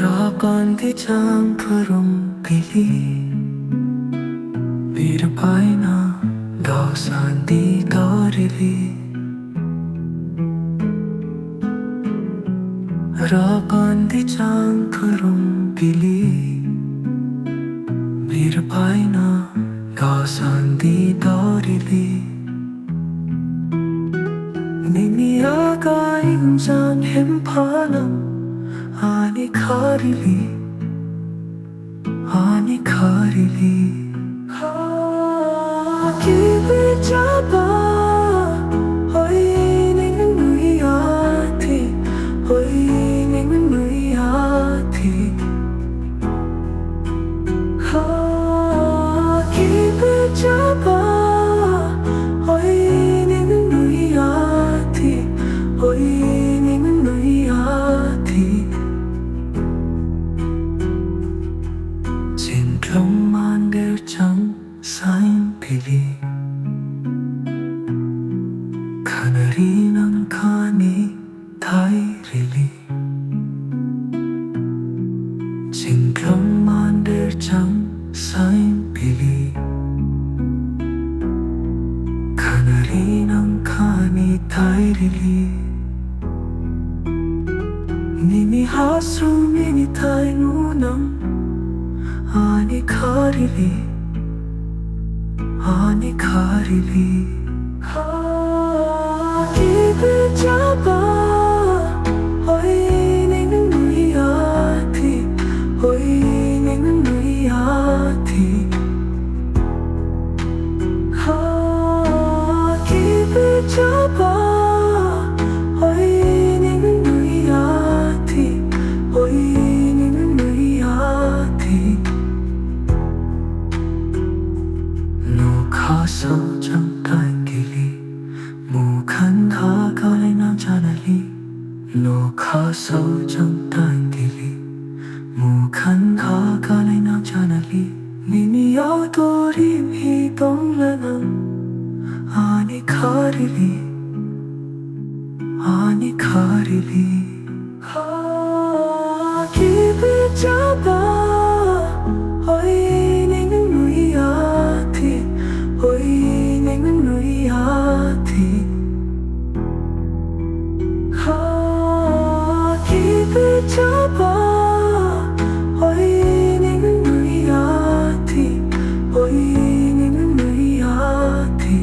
Rakanti champurum pili Birpaina dausandi dorili Rakanti champurum pili Birpaina dausandi dorili Niniaga injan hempanam Ani karili Kibi jaba Hoi ning nuyati Hoi ning nuyati Kibi jaba Hoi ning nuyati Hoi ning nuyati Long mandel chang sain pili Kanarinang kani tairili Jinglong mandel chang sain pili Kanarinang kani tairili Nini hasu mini tai nunang Ani karili Kibi jaba Hoi ning nuyati Hoi ning nuyati Kibi jaba Hoi ning nuyati Hoi ning nuyati Khasa chẳng tai kili Mu khan tha kai nam chanali No khasa chẳng tai kili Mu khan tha kai nam chanali Nini au tori hi tong lanam Ani karili Kibi jaba Hoi ning nuyati Hoi ning nuyati Kibi jaba Hoi ning nuyati Hoi ning nuyati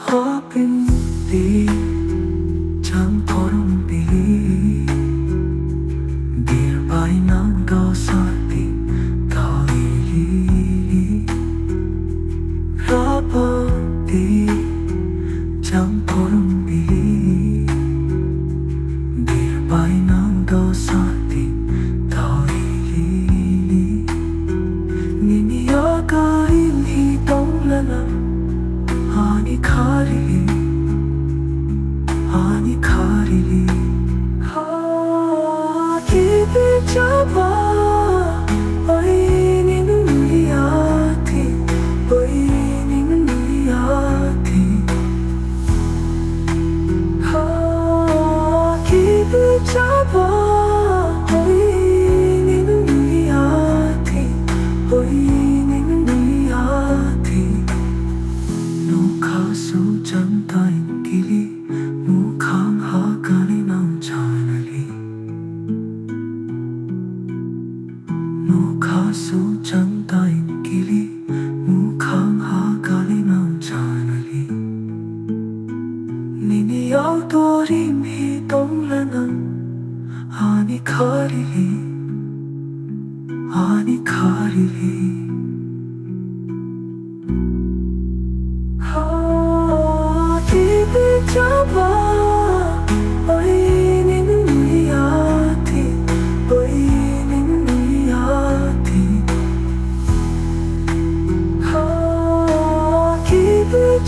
Hoping di champurum pili Birpaina dausandi dorili Rakanti champurum pili Birpaina dausandi dorili Niniaga inhi tong lanam Ani karili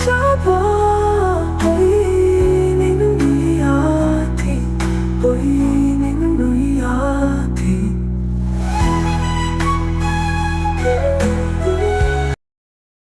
जा